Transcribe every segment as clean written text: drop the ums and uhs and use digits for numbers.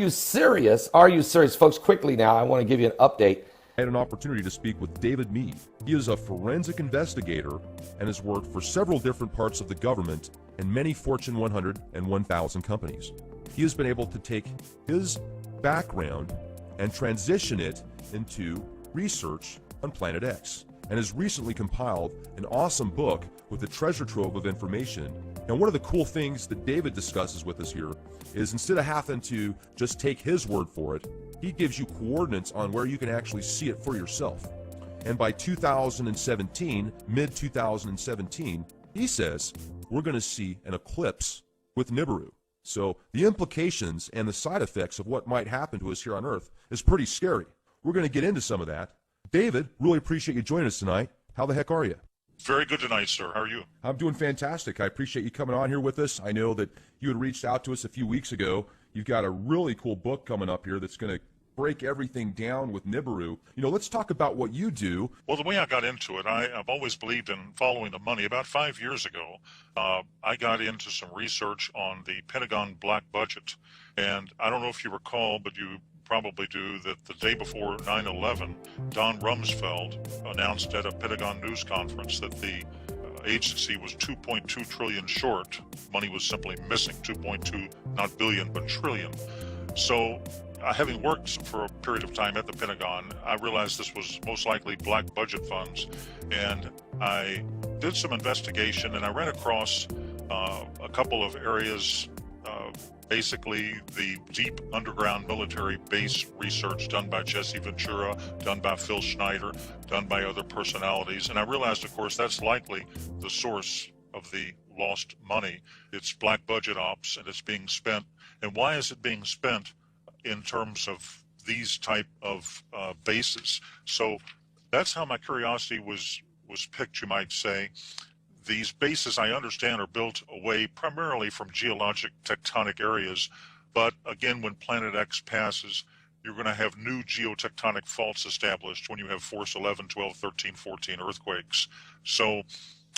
you serious? Are you serious? Folks, quickly now, I want to give you an update. I had an opportunity to speak with David Mead. He is a forensic investigator and has worked for several different parts of the government and many Fortune 100 and 1000 companies. He has been able to take his background and transition it into research on Planet X, and has recently compiled an awesome book with a treasure trove of information. And one of the cool things that David discusses with us here is, instead of having to just take his word for it, he gives you coordinates on where you can actually see it for yourself. And by 2017, mid-2017, he says we're going to see an eclipse with Nibiru. So the implications and the side effects of what might happen to us here on Earth is pretty scary. We're going to get into some of that. David, really appreciate you joining us tonight. How the heck are you? Very good tonight, sir. How are you? I'm doing fantastic. I appreciate you coming on here with us. I know that you had reached out to us a few weeks ago. You've got a really cool book coming up here that's going to break everything down with Nibiru. Let's talk about what you do. Well, the way I got into it, I've always believed in following the money. About 5 years ago, I got into some research on the Pentagon black budget. And I don't know if you recall, but you probably do, that the day before 9/11, Don Rumsfeld announced at a Pentagon news conference that the agency was 2.2 trillion short. Money was simply missing, 2.2, not billion, but trillion. So having worked for a period of time at the Pentagon, I realized this was most likely black budget funds. And I did some investigation, and I ran across a couple of areas, basically the deep underground military base research done by Jesse Ventura, done by Phil Schneider, done by other personalities. And I realized, of course, that's likely the source of the lost money. It's black budget ops, and it's being spent. And why is it being spent in terms of these type of bases? So that's how my curiosity was picked, you might say. These bases, I understand, are built away primarily from geologic tectonic areas. But again, when Planet X passes, you're going to have new geotectonic faults established when you have force 11, 12, 13, 14 earthquakes. So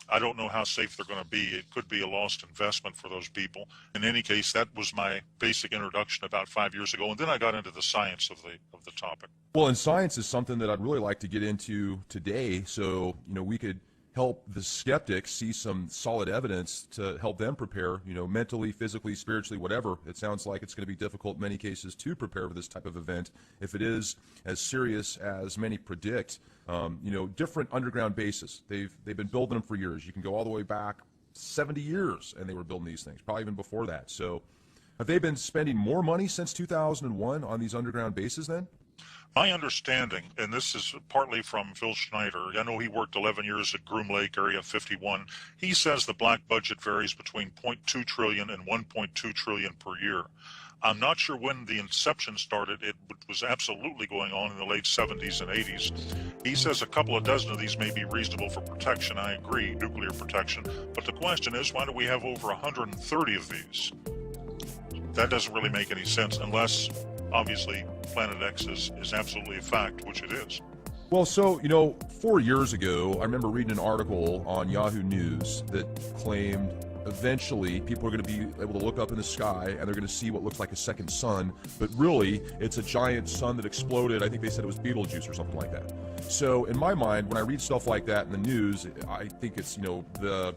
I don't know how safe they're going to be. It could be a lost investment for those people. In any case, that was my basic introduction about 5 years ago. And then I got into the science of the topic. Well, and science is something that I'd really like to get into today, so we could help the skeptics see some solid evidence to help them prepare, mentally, physically, spiritually, whatever. It sounds like it's going to be difficult in many cases to prepare for this type of event if it is as serious as many predict. Different underground bases. They've been building them for years. You can go all the way back 70 years, and they were building these things, probably even before that. So have they been spending more money since 2001 on these underground bases then? My understanding, and this is partly from Phil Schneider, I know he worked 11 years at Groom Lake, Area 51. He says the black budget varies between 0.2 trillion and 1.2 trillion per year. I'm not sure when the inception started. It was absolutely going on in the late 70s and 80s. He says a couple of dozen of these may be reasonable for protection. I agree, nuclear protection. But the question is, why do we have over 130 of these? That doesn't really make any sense unless, obviously, Planet X is absolutely a fact, which it is. Well, so, 4 years ago, I remember reading an article on Yahoo News that claimed eventually people are going to be able to look up in the sky and they're going to see what looks like a second sun, but really it's a giant sun that exploded. I think they said it was Betelgeuse or something like that. So in my mind, when I read stuff like that in the news, I think it's, the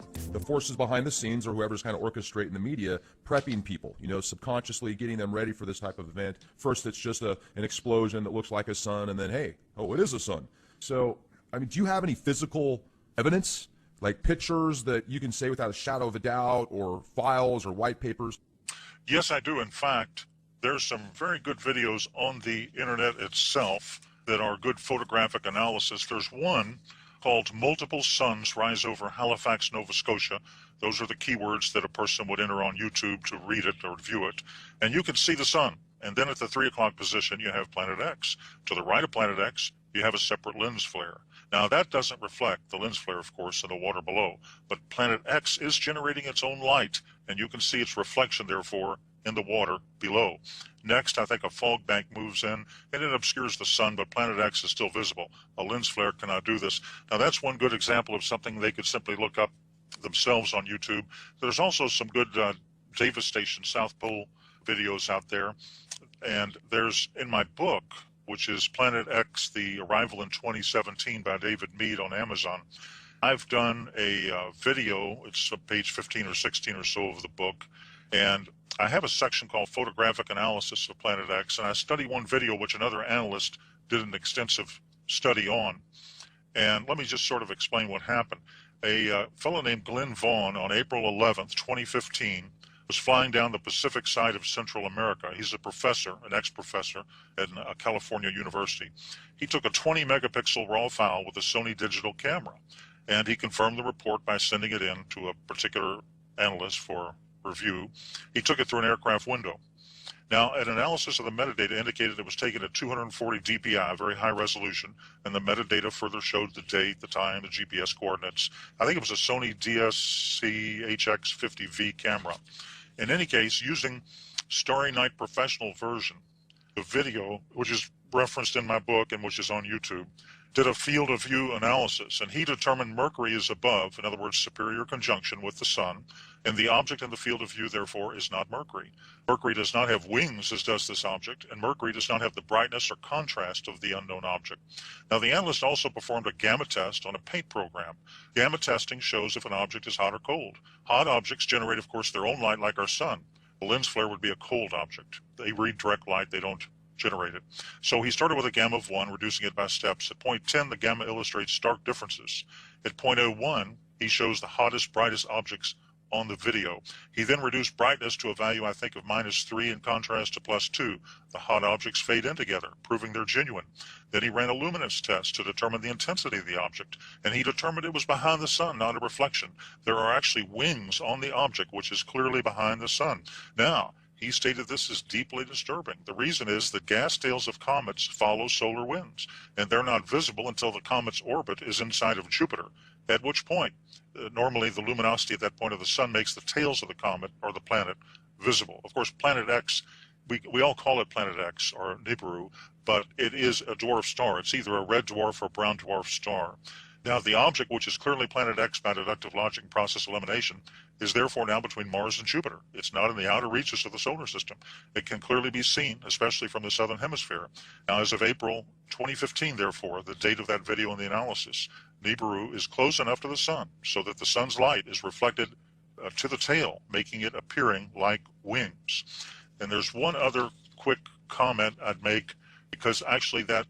forces behind the scenes or whoever's kind of orchestrating the media, prepping people, subconsciously getting them ready for this type of event. First, it's just an explosion that looks like a sun, and then, hey, oh, it is a sun. So, do you have any physical evidence, like pictures that you can say without a shadow of a doubt, or files or white papers? Yes, I do. In fact, there's some very good videos on the internet itself that are good photographic analysis. There's one called Multiple Suns Rise Over Halifax, Nova Scotia. Those are the keywords that a person would enter on YouTube to read it or view it. And you can see the sun. And then at the 3 o'clock position, you have Planet X. To the right of Planet X, you have a separate lens flare. Now, that doesn't reflect the lens flare, of course, in the water below. But Planet X is generating its own light, and you can see its reflection, therefore, in the water below. Next, I think a fog bank moves in, and it obscures the sun, but Planet X is still visible. A lens flare cannot do this. Now, that's one good example of something they could simply look up themselves on YouTube. There's also some good Davis Station South Pole videos out there. And there's in my book, which is Planet X: The Arrival in 2017 by David Mead on Amazon. I've done a video. It's page 15 or 16 or so of the book, and I have a section called Photographic Analysis of Planet X, and I study one video which another analyst did an extensive study on. And let me just sort of explain what happened. A fellow named Glenn Vaughn on April 11th, 2015, was flying down the Pacific side of Central America. He's a professor, an ex-professor at California University. He took a 20 megapixel raw file with a Sony digital camera, and he confirmed the report by sending it in to a particular analyst for review. He took it through an aircraft window. Now, an analysis of the metadata indicated it was taken at 240 dpi, very high resolution, and the metadata further showed the date, the time, the GPS coordinates. I think it was a Sony DSC-HX50V camera. In any case, using Starry Night Professional version, the video, which is referenced in my book and which is on YouTube, did a field of view analysis, and he determined Mercury is above, in other words, superior conjunction with the sun, and the object in the field of view, therefore, is not Mercury. Mercury does not have wings, as does this object, and Mercury does not have the brightness or contrast of the unknown object. Now, the analyst also performed a gamma test on a paint program. Gamma testing shows if an object is hot or cold. Hot objects generate, of course, their own light like our sun. A lens flare would be a cold object. They read direct light, they don't generate it. So he started with a gamma of 1, reducing it by steps. At point 10, the gamma illustrates stark differences. At point 01, he shows the hottest, brightest objects on the video. He then reduced brightness to a value, I think, of -3 in contrast to +2. The hot objects fade in together, proving they're genuine. Then he ran a luminance test to determine the intensity of the object, and he determined it was behind the sun, not a reflection. There are actually wings on the object, which is clearly behind the sun. Now, he stated this is deeply disturbing. The reason is that gas tails of comets follow solar winds, and they're not visible until the comet's orbit is inside of Jupiter, at which point, normally the luminosity at that point of the sun makes the tails of the comet or the planet visible. Of course, Planet X, we all call it Planet X or Nibiru, but it is a dwarf star. It's either a red dwarf or brown dwarf star. Now, the object, which is clearly Planet X by deductive logic and process elimination, is therefore now between Mars and Jupiter. It's not in the outer reaches of the solar system. It can clearly be seen, especially from the southern hemisphere. Now, as of April 2015, therefore, the date of that video and the analysis, Nibiru is close enough to the sun so that the sun's light is reflected to the tail, making it appearing like wings. And there's one other quick comment I'd make, because actually that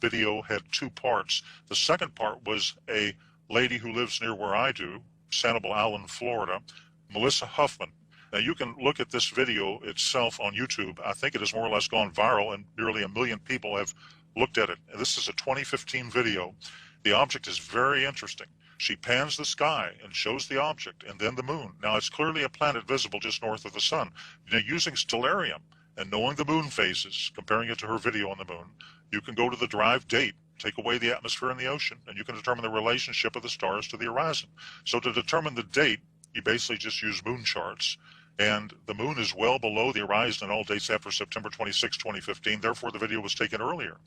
video had 2 parts. The second part was a lady who lives near where I do, Sanibel Island, Florida, Melissa Huffman. Now, you can look at this video itself on YouTube. I think it has more or less gone viral, and nearly 1 million people have looked at it. And this is a 2015 video. The object is very interesting. She pans the sky and shows the object and then the moon. Now, it's clearly a planet visible just north of the sun. Now, using stellarium and knowing the moon phases, comparing it to her video on the moon, you can go to the derived date, take away the atmosphere and the ocean, and you can determine the relationship of the stars to the horizon. So to determine the date, you basically just use moon charts. And the moon is well below the horizon in all dates after September 26, 2015. Therefore, the video was taken earlier.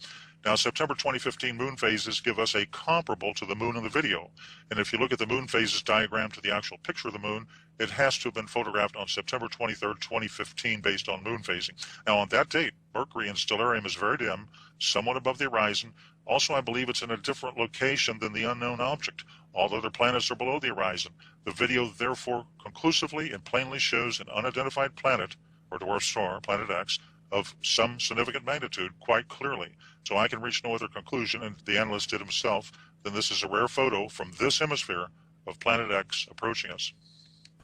Now, September 2015 moon phases give us a comparable to the moon in the video. And if you look at the moon phases diagram to the actual picture of the moon, it has to have been photographed on September 23, 2015, based on moon phasing. Now, on that date, Mercury in stellarium is very dim, somewhat above the horizon. Also, I believe it's in a different location than the unknown object. All other planets are below the horizon. The video, therefore, conclusively and plainly shows an unidentified planet, or dwarf star, Planet X, of some significant magnitude quite clearly. So I can reach no other conclusion, and the analyst did himself, than this is a rare photo from this hemisphere of Planet X approaching us.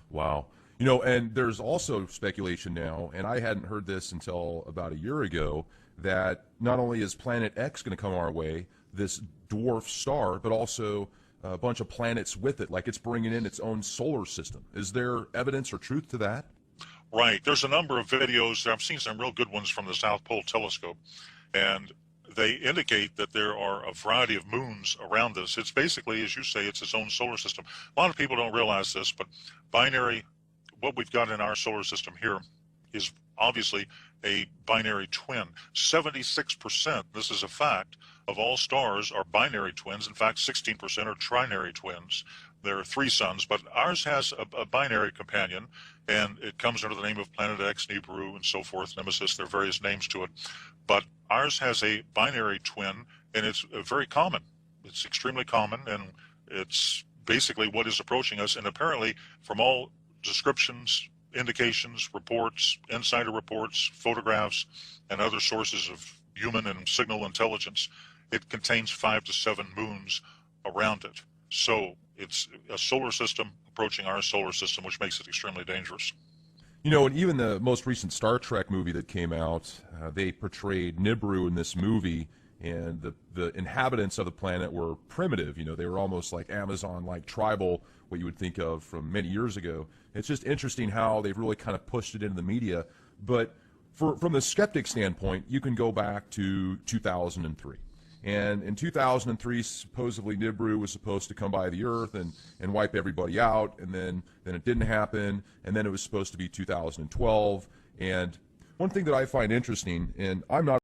Wow. You know, and there's also speculation now, and I hadn't heard this until about a year ago, that not only is Planet X going to come our way, this dwarf star, but also a bunch of planets with it, like it's bringing in its own solar system. Is there evidence or truth to that? Right. There's a number of videos. I've seen some real good ones from the South Pole Telescope, and they indicate that there are a variety of moons around this. It's basically, as you say, it's its own solar system. A lot of people don't realize this, but binary, what we've got in our solar system here is obviously a binary twin. 76%, this is a fact, of all stars are binary twins. In fact, 16% are trinary twins. There are 3 suns, but ours has a binary companion, and it comes under the name of Planet X, Nibiru, and so forth, Nemesis. There are various names to it, but ours has a binary twin, and it's very common. It's extremely common, and it's basically what is approaching us. And apparently, from all descriptions, indications, reports, insider reports, photographs, and other sources of human and signal intelligence, it contains 5 to 7 moons around it. So it's a solar system approaching our solar system, which makes it extremely dangerous. You know, and even the most recent Star Trek movie that came out, they portrayed Nibiru in this movie, and the inhabitants of the planet were primitive. You know, they were almost like Amazon-like tribal, what you would think of from many years ago. It's just interesting how they've really kind of pushed it into the media. But from the skeptic standpoint, you can go back to 2003. And in 2003, supposedly Nibiru was supposed to come by the Earth and wipe everybody out, and then it didn't happen, and then it was supposed to be 2012. And one thing that I find interesting, and I'm not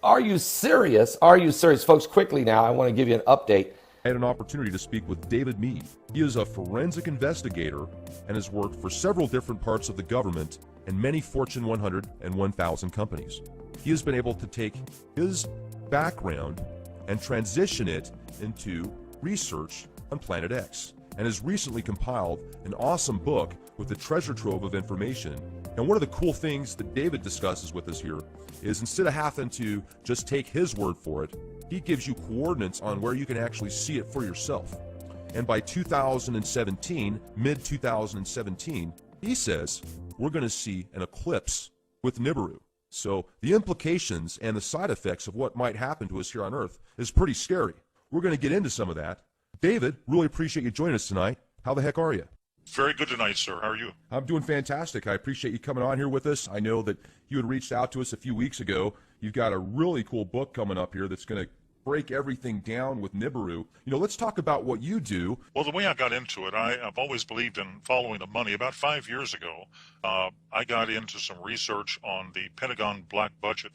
Are you serious? Are you serious? Folks, quickly now, I want to give you an update. I had an opportunity to speak with David Mead. He is a forensic investigator and has worked for several different parts of the government and many Fortune 100 and 1,000 companies. He has been able to take his background and transition it into research on Planet X, and has recently compiled an awesome book with a treasure trove of information. And one of the cool things that David discusses with us here is, instead of having to just take his word for it, he gives you coordinates on where you can actually see it for yourself. And by 2017, mid-2017, he says we're going to see an eclipse with Nibiru. So the implications and the side effects of what might happen to us here on Earth is pretty scary. We're going to get into some of that. David, really appreciate you joining us tonight. How the heck are you? Very good tonight, sir. How are you? I'm doing fantastic. I appreciate you coming on here with us. I know that you had reached out to us a few weeks ago. You've got a really cool book coming up here that's going to break everything down with Nibiru. You know, let's talk about what you do. Well, the way I got into it, I've always believed in following the money. About 5 years ago, I got into some research on the Pentagon black budget.